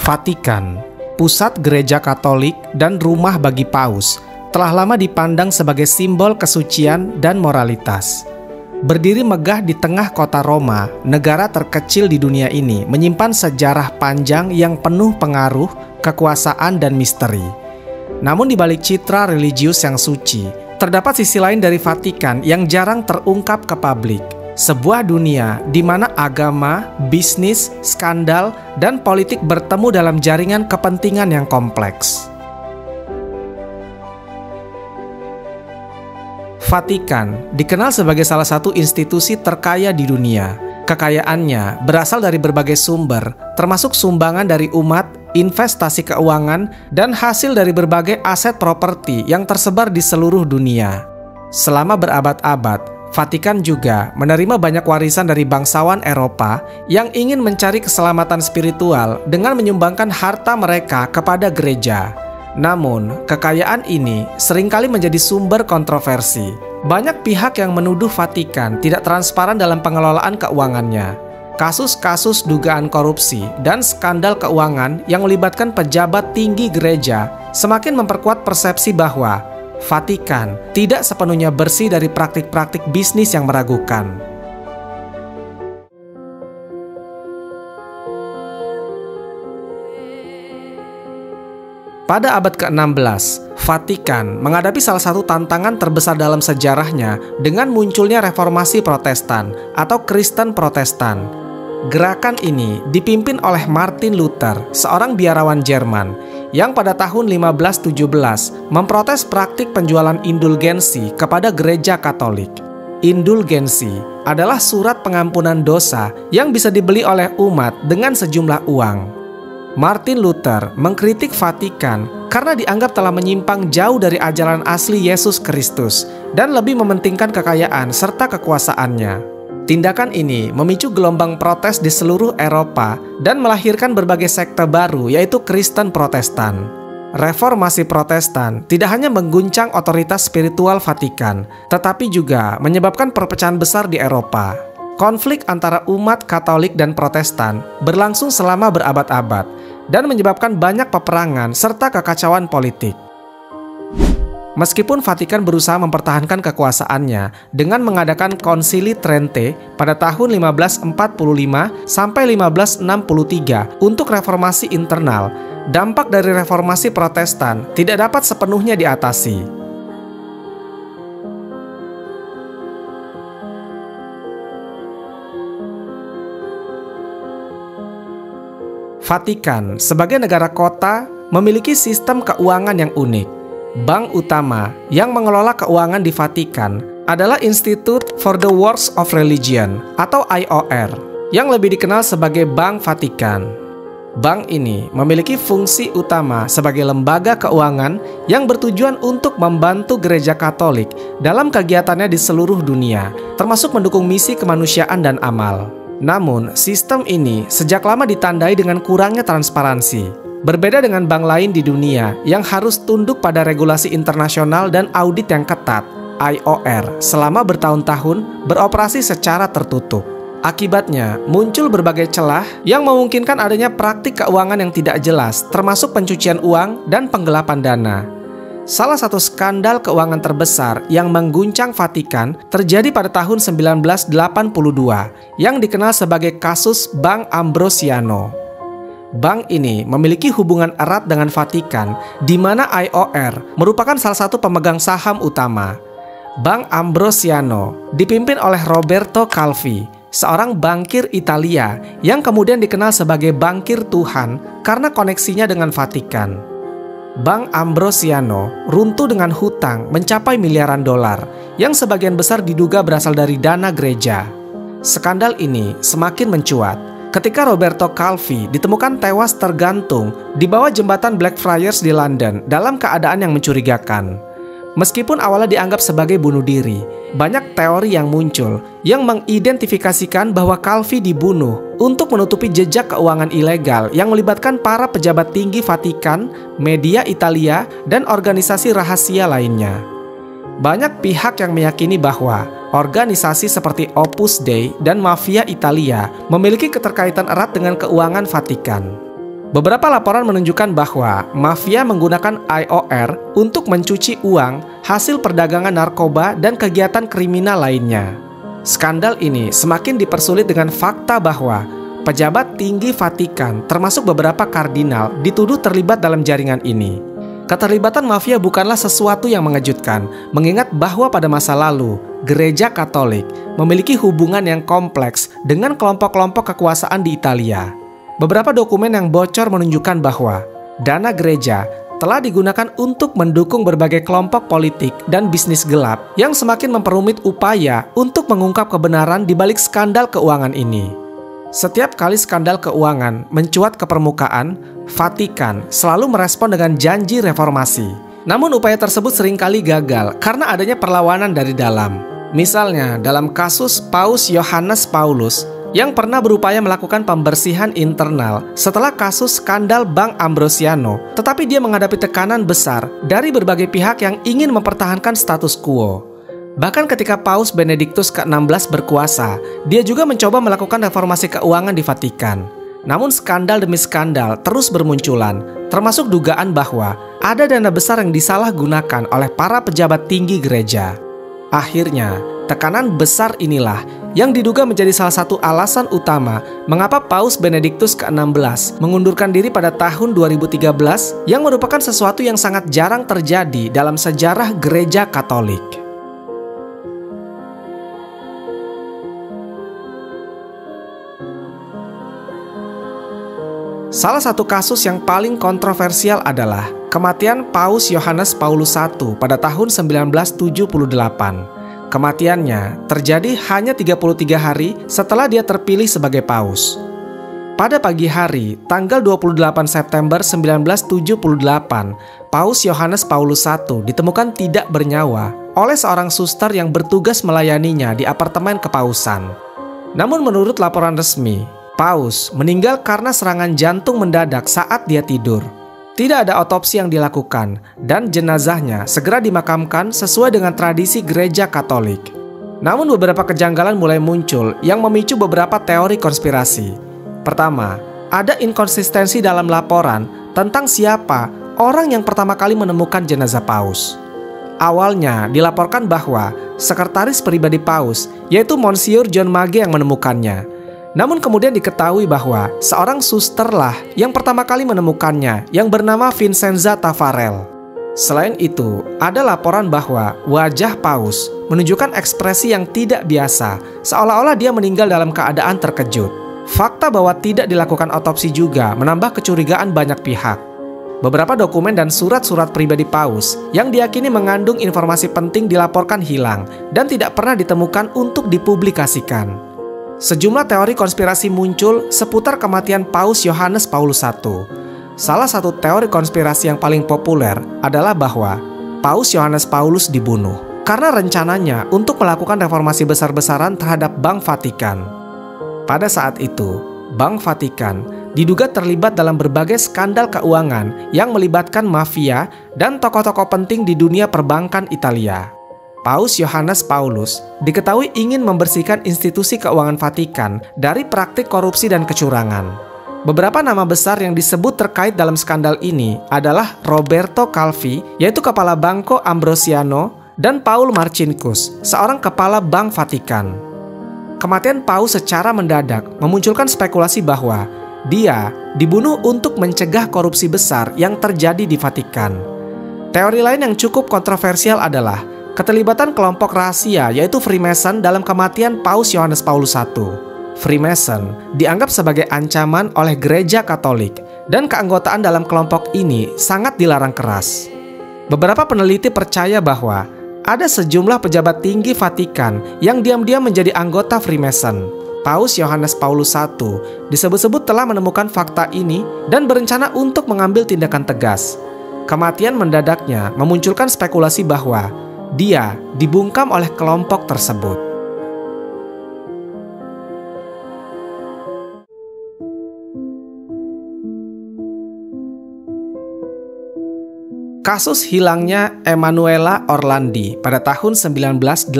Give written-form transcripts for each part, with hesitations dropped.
Vatikan, pusat gereja Katolik dan rumah bagi paus, telah lama dipandang sebagai simbol kesucian dan moralitas. Berdiri megah di tengah kota Roma, negara terkecil di dunia ini menyimpan sejarah panjang yang penuh pengaruh, kekuasaan, dan misteri. Namun di balik citra religius yang suci, terdapat sisi lain dari Vatikan yang jarang terungkap ke publik. Sebuah dunia di mana agama, bisnis, skandal, dan politik bertemu dalam jaringan kepentingan yang kompleks. Vatikan dikenal sebagai salah satu institusi terkaya di dunia. Kekayaannya berasal dari berbagai sumber, termasuk sumbangan dari umat, investasi keuangan, dan hasil dari berbagai aset properti yang tersebar di seluruh dunia. Selama berabad-abad, Vatikan juga menerima banyak warisan dari bangsawan Eropa yang ingin mencari keselamatan spiritual dengan menyumbangkan harta mereka kepada gereja. Namun, kekayaan ini seringkali menjadi sumber kontroversi. Banyak pihak yang menuduh Vatikan tidak transparan dalam pengelolaan keuangannya. Kasus-kasus dugaan korupsi dan skandal keuangan yang melibatkan pejabat tinggi gereja semakin memperkuat persepsi bahwa Vatikan tidak sepenuhnya bersih dari praktik-praktik bisnis yang meragukan. Pada abad ke-16, Vatikan menghadapi salah satu tantangan terbesar dalam sejarahnya dengan munculnya reformasi Protestan atau Kristen Protestan. Gerakan ini dipimpin oleh Martin Luther, seorang biarawan Jerman, yang pada tahun 1517 memprotes praktik penjualan indulgensi kepada gereja Katolik. Indulgensi adalah surat pengampunan dosa yang bisa dibeli oleh umat dengan sejumlah uang. Martin Luther mengkritik Vatikan karena dianggap telah menyimpang jauh dari ajaran asli Yesus Kristus dan lebih mementingkan kekayaan serta kekuasaannya. Tindakan ini memicu gelombang protes di seluruh Eropa dan melahirkan berbagai sekte baru, yaitu Kristen Protestan. Reformasi Protestan tidak hanya mengguncang otoritas spiritual Vatikan, tetapi juga menyebabkan perpecahan besar di Eropa. Konflik antara umat Katolik dan Protestan berlangsung selama berabad-abad dan menyebabkan banyak peperangan serta kekacauan politik. Meskipun Vatikan berusaha mempertahankan kekuasaannya dengan mengadakan Konsili Trente pada tahun 1545 sampai 1563 untuk reformasi internal, dampak dari reformasi Protestan tidak dapat sepenuhnya diatasi. Vatikan sebagai negara kota memiliki sistem keuangan yang unik. Bank utama yang mengelola keuangan di Vatikan adalah Institute for the Works of Religion atau IOR, yang lebih dikenal sebagai Bank Vatikan. Bank ini memiliki fungsi utama sebagai lembaga keuangan yang bertujuan untuk membantu gereja Katolik dalam kegiatannya di seluruh dunia, termasuk mendukung misi kemanusiaan dan amal. Namun, sistem ini sejak lama ditandai dengan kurangnya transparansi. Berbeda dengan bank lain di dunia yang harus tunduk pada regulasi internasional dan audit yang ketat, IOR selama bertahun-tahun beroperasi secara tertutup. Akibatnya, muncul berbagai celah yang memungkinkan adanya praktik keuangan yang tidak jelas, termasuk pencucian uang dan penggelapan dana. Salah satu skandal keuangan terbesar yang mengguncang Vatikan terjadi pada tahun 1982 yang dikenal sebagai kasus Bank Ambrosiano. Bank ini memiliki hubungan erat dengan Vatikan, di mana IOR merupakan salah satu pemegang saham utama. Bank Ambrosiano dipimpin oleh Roberto Calvi, seorang bankir Italia yang kemudian dikenal sebagai bankir Tuhan karena koneksinya dengan Vatikan. Bank Ambrosiano runtuh dengan hutang mencapai miliaran dolar, yang sebagian besar diduga berasal dari dana gereja. Skandal ini semakin mencuat ketika Roberto Calvi ditemukan tewas tergantung di bawah jembatan Blackfriars di London dalam keadaan yang mencurigakan. Meskipun awalnya dianggap sebagai bunuh diri, banyak teori yang muncul yang mengidentifikasikan bahwa Calvi dibunuh untuk menutupi jejak keuangan ilegal yang melibatkan para pejabat tinggi Vatikan, media Italia, dan organisasi rahasia lainnya. Banyak pihak yang meyakini bahwa organisasi seperti Opus Dei dan mafia Italia memiliki keterkaitan erat dengan keuangan Vatikan. Beberapa laporan menunjukkan bahwa mafia menggunakan IOR untuk mencuci uang hasil perdagangan narkoba dan kegiatan kriminal lainnya. Skandal ini semakin dipersulit dengan fakta bahwa pejabat tinggi Vatikan, termasuk beberapa kardinal, dituduh terlibat dalam jaringan ini. Keterlibatan mafia bukanlah sesuatu yang mengejutkan, mengingat bahwa pada masa lalu, Gereja Katolik memiliki hubungan yang kompleks dengan kelompok-kelompok kekuasaan di Italia. Beberapa dokumen yang bocor menunjukkan bahwa dana gereja telah digunakan untuk mendukung berbagai kelompok politik dan bisnis gelap yang semakin memperumit upaya untuk mengungkap kebenaran di balik skandal keuangan ini. Setiap kali skandal keuangan mencuat ke permukaan, Vatikan selalu merespon dengan janji reformasi. Namun upaya tersebut seringkali gagal karena adanya perlawanan dari dalam. Misalnya dalam kasus Paus Yohanes Paulus yang pernah berupaya melakukan pembersihan internal setelah kasus skandal Bank Ambrosiano, tetapi dia menghadapi tekanan besar dari berbagai pihak yang ingin mempertahankan status quo. Bahkan ketika Paus Benediktus ke-16 berkuasa, dia juga mencoba melakukan reformasi keuangan di Vatikan. Namun skandal demi skandal terus bermunculan, termasuk dugaan bahwa ada dana besar yang disalahgunakan oleh para pejabat tinggi gereja. Akhirnya, tekanan besar inilah yang diduga menjadi salah satu alasan utama mengapa Paus Benediktus ke-16 mengundurkan diri pada tahun 2013 yang merupakan sesuatu yang sangat jarang terjadi dalam sejarah gereja Katolik. Salah satu kasus yang paling kontroversial adalah kematian Paus Yohanes Paulus I pada tahun 1978. Kematiannya terjadi hanya 33 hari setelah dia terpilih sebagai paus. Pada pagi hari, tanggal 28 September 1978, Paus Yohanes Paulus I ditemukan tidak bernyawa oleh seorang suster yang bertugas melayaninya di apartemen kepausan. Namun menurut laporan resmi, Paus meninggal karena serangan jantung mendadak saat dia tidur. Tidak ada otopsi yang dilakukan dan jenazahnya segera dimakamkan sesuai dengan tradisi gereja Katolik. Namun beberapa kejanggalan mulai muncul yang memicu beberapa teori konspirasi. Pertama, ada inkonsistensi dalam laporan tentang siapa orang yang pertama kali menemukan jenazah Paus. Awalnya dilaporkan bahwa sekretaris pribadi Paus, yaitu Monsignor John Mage yang menemukannya. Namun kemudian diketahui bahwa seorang susterlah yang pertama kali menemukannya yang bernama Vincenza Tafarel. Selain itu, ada laporan bahwa wajah Paus menunjukkan ekspresi yang tidak biasa, seolah-olah dia meninggal dalam keadaan terkejut. Fakta bahwa tidak dilakukan otopsi juga menambah kecurigaan banyak pihak. Beberapa dokumen dan surat-surat pribadi Paus yang diyakini mengandung informasi penting dilaporkan hilang dan tidak pernah ditemukan untuk dipublikasikan. Sejumlah teori konspirasi muncul seputar kematian Paus Yohanes Paulus I. Salah satu teori konspirasi yang paling populer adalah bahwa Paus Yohanes Paulus dibunuh karena rencananya untuk melakukan reformasi besar-besaran terhadap Bank Vatikan. Pada saat itu, Bank Vatikan diduga terlibat dalam berbagai skandal keuangan yang melibatkan mafia dan tokoh-tokoh penting di dunia perbankan Italia. Paus Yohanes Paulus diketahui ingin membersihkan institusi keuangan Vatikan dari praktik korupsi dan kecurangan. Beberapa nama besar yang disebut terkait dalam skandal ini adalah Roberto Calvi, yaitu kepala Banco Ambrosiano, dan Paul Marcinkus, seorang kepala Bank Vatikan. Kematian Paus secara mendadak memunculkan spekulasi bahwa dia dibunuh untuk mencegah korupsi besar yang terjadi di Vatikan. Teori lain yang cukup kontroversial adalah keterlibatan kelompok rahasia yaitu Freemason dalam kematian Paus Yohanes Paulus I. Freemason dianggap sebagai ancaman oleh gereja Katolik dan keanggotaan dalam kelompok ini sangat dilarang keras. Beberapa peneliti percaya bahwa ada sejumlah pejabat tinggi Vatikan yang diam-diam menjadi anggota Freemason. Paus Yohanes Paulus I disebut-sebut telah menemukan fakta ini dan berencana untuk mengambil tindakan tegas. Kematian mendadaknya memunculkan spekulasi bahwa dia dibungkam oleh kelompok tersebut. Kasus hilangnya Emanuela Orlandi pada tahun 1983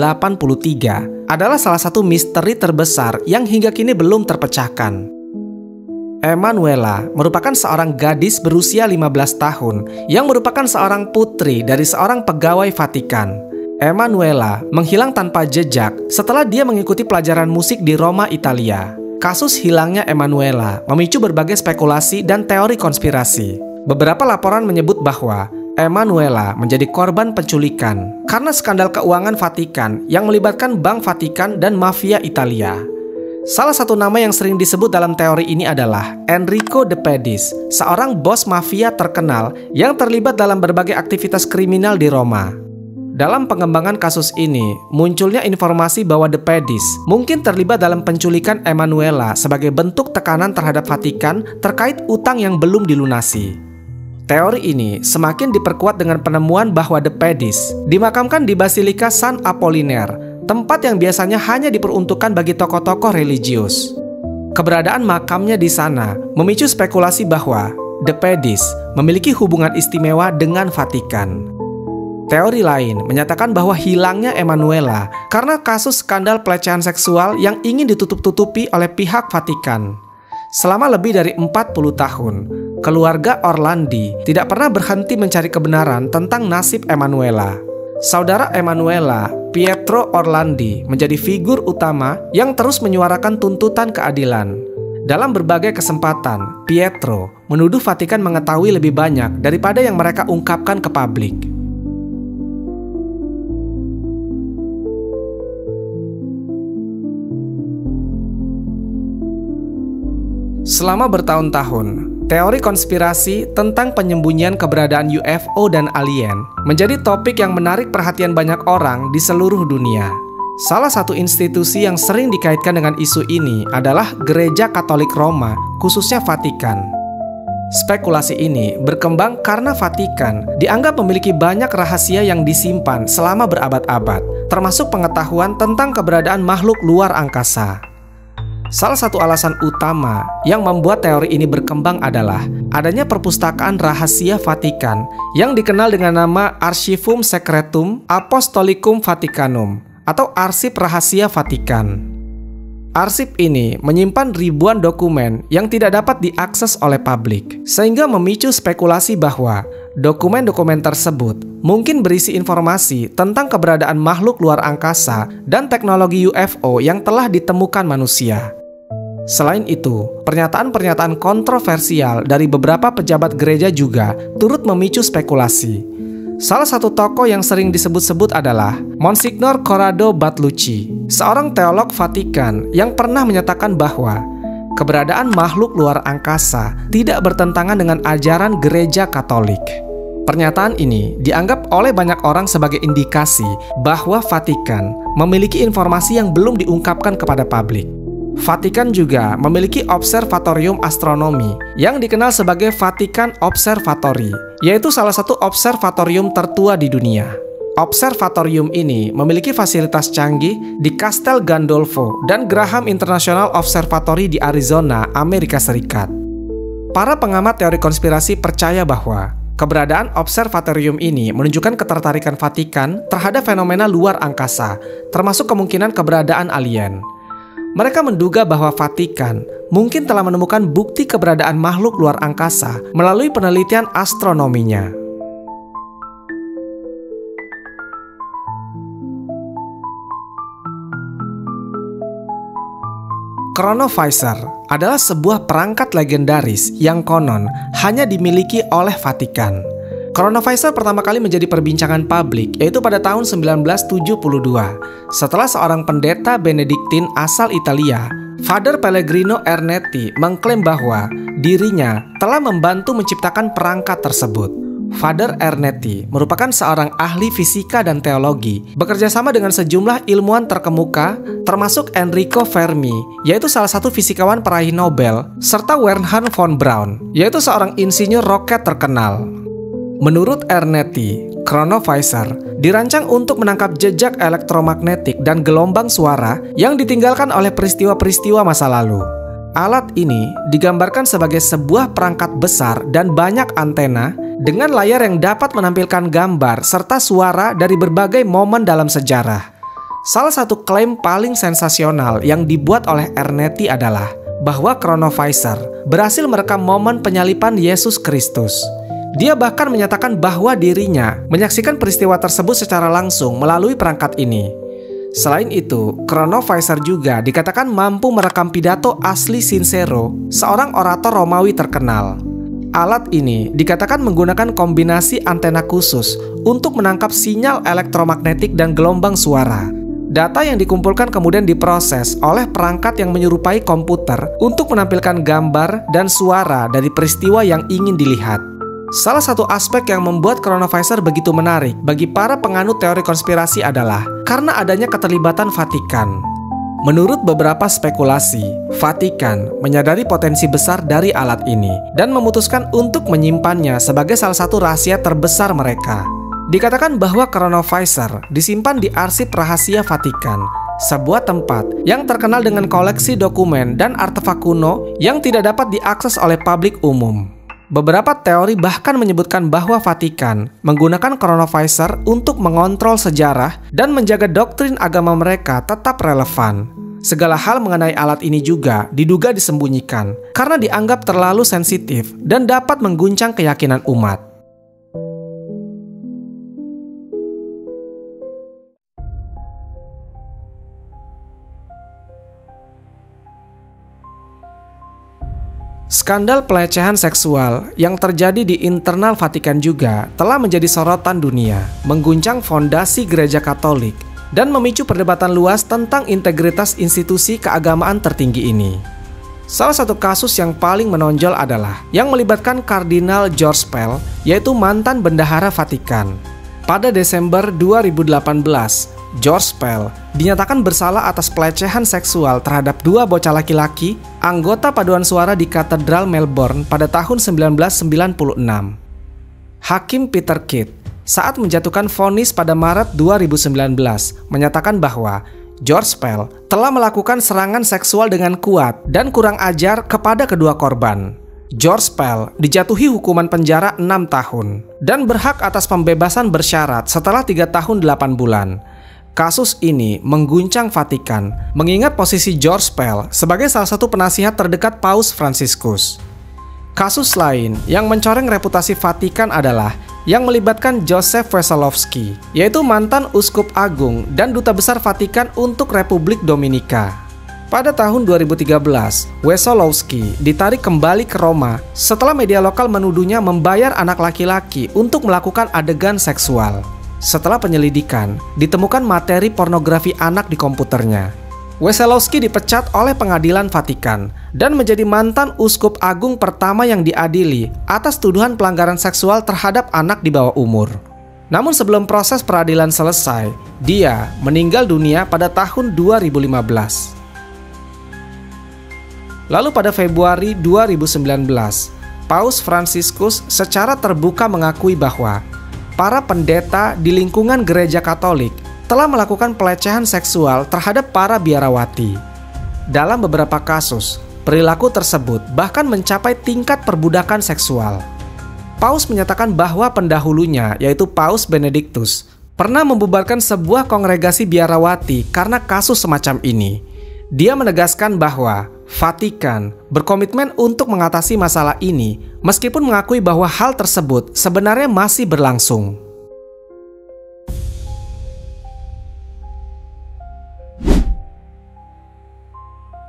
adalah salah satu misteri terbesar yang hingga kini belum terpecahkan. Emanuela merupakan seorang gadis berusia 15 tahun yang merupakan seorang putri dari seorang pegawai Vatikan. Emanuela menghilang tanpa jejak setelah dia mengikuti pelajaran musik di Roma, Italia. Kasus hilangnya Emanuela memicu berbagai spekulasi dan teori konspirasi. Beberapa laporan menyebut bahwa Emanuela menjadi korban penculikan karena skandal keuangan Vatikan yang melibatkan Bank Vatikan dan mafia Italia. Salah satu nama yang sering disebut dalam teori ini adalah Enrico De Pedis, seorang bos mafia terkenal yang terlibat dalam berbagai aktivitas kriminal di Roma. Dalam pengembangan kasus ini, munculnya informasi bahwa De Pedis mungkin terlibat dalam penculikan Emanuela sebagai bentuk tekanan terhadap Vatikan terkait utang yang belum dilunasi. Teori ini semakin diperkuat dengan penemuan bahwa De Pedis dimakamkan di Basilika San Apollinaire, tempat yang biasanya hanya diperuntukkan bagi tokoh-tokoh religius. Keberadaan makamnya di sana memicu spekulasi bahwa De Pedis memiliki hubungan istimewa dengan Vatikan. Teori lain menyatakan bahwa hilangnya Emanuela karena kasus skandal pelecehan seksual yang ingin ditutup-tutupi oleh pihak Vatikan. Selama lebih dari 40 tahun, keluarga Orlandi tidak pernah berhenti mencari kebenaran tentang nasib Emanuela. Saudara Emanuela, Pietro Orlandi, menjadi figur utama yang terus menyuarakan tuntutan keadilan. Dalam berbagai kesempatan, Pietro menuduh Vatikan mengetahui lebih banyak daripada yang mereka ungkapkan ke publik. Selama bertahun-tahun, teori konspirasi tentang penyembunyian keberadaan UFO dan alien menjadi topik yang menarik perhatian banyak orang di seluruh dunia. Salah satu institusi yang sering dikaitkan dengan isu ini adalah Gereja Katolik Roma, khususnya Vatikan. Spekulasi ini berkembang karena Vatikan dianggap memiliki banyak rahasia yang disimpan selama berabad-abad, termasuk pengetahuan tentang keberadaan makhluk luar angkasa. Salah satu alasan utama yang membuat teori ini berkembang adalah adanya perpustakaan rahasia Vatikan yang dikenal dengan nama Archivum Secretum Apostolicum Vaticanum atau Arsip Rahasia Vatikan. Arsip ini menyimpan ribuan dokumen yang tidak dapat diakses oleh publik, sehingga memicu spekulasi bahwa dokumen-dokumen tersebut mungkin berisi informasi tentang keberadaan makhluk luar angkasa dan teknologi UFO yang telah ditemukan manusia. Selain itu, pernyataan-pernyataan kontroversial dari beberapa pejabat gereja juga turut memicu spekulasi. Salah satu tokoh yang sering disebut-sebut adalah Monsignor Corrado Bartolucci, seorang teolog Vatikan yang pernah menyatakan bahwa keberadaan makhluk luar angkasa tidak bertentangan dengan ajaran gereja Katolik. Pernyataan ini dianggap oleh banyak orang sebagai indikasi bahwa Vatikan memiliki informasi yang belum diungkapkan kepada publik. Vatikan juga memiliki observatorium astronomi yang dikenal sebagai Vatikan Observatory, yaitu salah satu observatorium tertua di dunia. Observatorium ini memiliki fasilitas canggih di Castel Gandolfo dan Graham International Observatory di Arizona, Amerika Serikat. Para pengamat teori konspirasi percaya bahwa keberadaan observatorium ini menunjukkan ketertarikan Vatikan terhadap fenomena luar angkasa, termasuk kemungkinan keberadaan alien. Mereka menduga bahwa Vatikan mungkin telah menemukan bukti keberadaan makhluk luar angkasa melalui penelitian astronominya. Chronovisor adalah sebuah perangkat legendaris yang konon hanya dimiliki oleh Vatikan. Chronovisor pertama kali menjadi perbincangan publik yaitu pada tahun 1972 setelah seorang pendeta Benediktin asal Italia, Father Pellegrino Ernetti, mengklaim bahwa dirinya telah membantu menciptakan perangkat tersebut. Father Ernetti merupakan seorang ahli fisika dan teologi, bekerja sama dengan sejumlah ilmuwan terkemuka, termasuk Enrico Fermi, yaitu salah satu fisikawan peraih Nobel, serta Wernher von Braun, yaitu seorang insinyur roket terkenal. Menurut Ernetti, Chronovisor dirancang untuk menangkap jejak elektromagnetik dan gelombang suara yang ditinggalkan oleh peristiwa-peristiwa masa lalu. Alat ini digambarkan sebagai sebuah perangkat besar dan banyak antena dengan layar yang dapat menampilkan gambar serta suara dari berbagai momen dalam sejarah. Salah satu klaim paling sensasional yang dibuat oleh Ernetti adalah bahwa Chronophyser berhasil merekam momen penyaliban Yesus Kristus. Dia bahkan menyatakan bahwa dirinya menyaksikan peristiwa tersebut secara langsung melalui perangkat ini. Selain itu, Chronophyser juga dikatakan mampu merekam pidato asli Sincero, seorang orator Romawi terkenal. Alat ini dikatakan menggunakan kombinasi antena khusus untuk menangkap sinyal elektromagnetik dan gelombang suara. Data yang dikumpulkan kemudian diproses oleh perangkat yang menyerupai komputer untuk menampilkan gambar dan suara dari peristiwa yang ingin dilihat. Salah satu aspek yang membuat Chronophyser begitu menarik bagi para penganut teori konspirasi adalah karena adanya keterlibatan Vatikan. Menurut beberapa spekulasi, Vatikan menyadari potensi besar dari alat ini dan memutuskan untuk menyimpannya sebagai salah satu rahasia terbesar mereka. Dikatakan bahwa Chronophyser disimpan di arsip rahasia Vatikan, sebuah tempat yang terkenal dengan koleksi dokumen dan artefak kuno yang tidak dapat diakses oleh publik umum. Beberapa teori bahkan menyebutkan bahwa Vatikan menggunakan Chronophyser untuk mengontrol sejarah dan menjaga doktrin agama mereka tetap relevan. Segala hal mengenai alat ini juga diduga disembunyikan karena dianggap terlalu sensitif dan dapat mengguncang keyakinan umat. Skandal pelecehan seksual yang terjadi di internal Vatikan juga telah menjadi sorotan dunia, mengguncang fondasi Gereja Katolik, dan memicu perdebatan luas tentang integritas institusi keagamaan tertinggi ini. Salah satu kasus yang paling menonjol adalah yang melibatkan Kardinal George Pell, yaitu mantan bendahara Vatikan. Pada Desember 2018, George Pell dinyatakan bersalah atas pelecehan seksual terhadap 2 bocah laki-laki anggota paduan suara di Katedral Melbourne pada tahun 1996. Hakim Peter Kidd saat menjatuhkan vonis pada Maret 2019 menyatakan bahwa George Pell telah melakukan serangan seksual dengan kuat dan kurang ajar kepada kedua korban. George Pell dijatuhi hukuman penjara 6 tahun dan berhak atas pembebasan bersyarat setelah 3 tahun 8 bulan. Kasus ini mengguncang Vatikan, mengingat posisi George Pell sebagai salah satu penasihat terdekat Paus Fransiskus. Kasus lain yang mencoreng reputasi Vatikan adalah yang melibatkan Joseph Wesolowski, yaitu mantan uskup agung dan duta besar Vatikan untuk Republik Dominika. Pada tahun 2013, Wesolowski ditarik kembali ke Roma setelah media lokal menuduhnya membayar anak laki-laki untuk melakukan adegan seksual. Setelah penyelidikan, ditemukan materi pornografi anak di komputernya. Wesolowski dipecat oleh pengadilan Vatikan dan menjadi mantan uskup agung pertama yang diadili atas tuduhan pelanggaran seksual terhadap anak di bawah umur. Namun sebelum proses peradilan selesai, dia meninggal dunia pada tahun 2015. Lalu pada Februari 2019, Paus Fransiskus secara terbuka mengakui bahwa para pendeta di lingkungan Gereja Katolik telah melakukan pelecehan seksual terhadap para biarawati. Dalam beberapa kasus, perilaku tersebut bahkan mencapai tingkat perbudakan seksual. Paus menyatakan bahwa pendahulunya, yaitu Paus Benediktus, pernah membubarkan sebuah kongregasi biarawati karena kasus semacam ini. Dia menegaskan bahwa Vatikan berkomitmen untuk mengatasi masalah ini, meskipun mengakui bahwa hal tersebut sebenarnya masih berlangsung.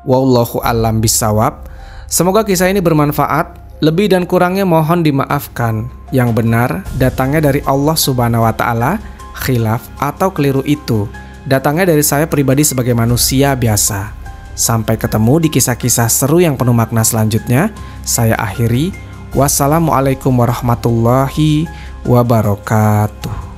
Wallahu a'lam bishawab. Semoga kisah ini bermanfaat. Lebih dan kurangnya mohon dimaafkan. Yang benar datangnya dari Allah Subhanahu wa Ta'ala. Khilaf atau keliru itu datangnya dari saya pribadi sebagai manusia biasa. Sampai ketemu di kisah-kisah seru yang penuh makna selanjutnya. Saya akhiri. Wassalamualaikum warahmatullahi wabarakatuh.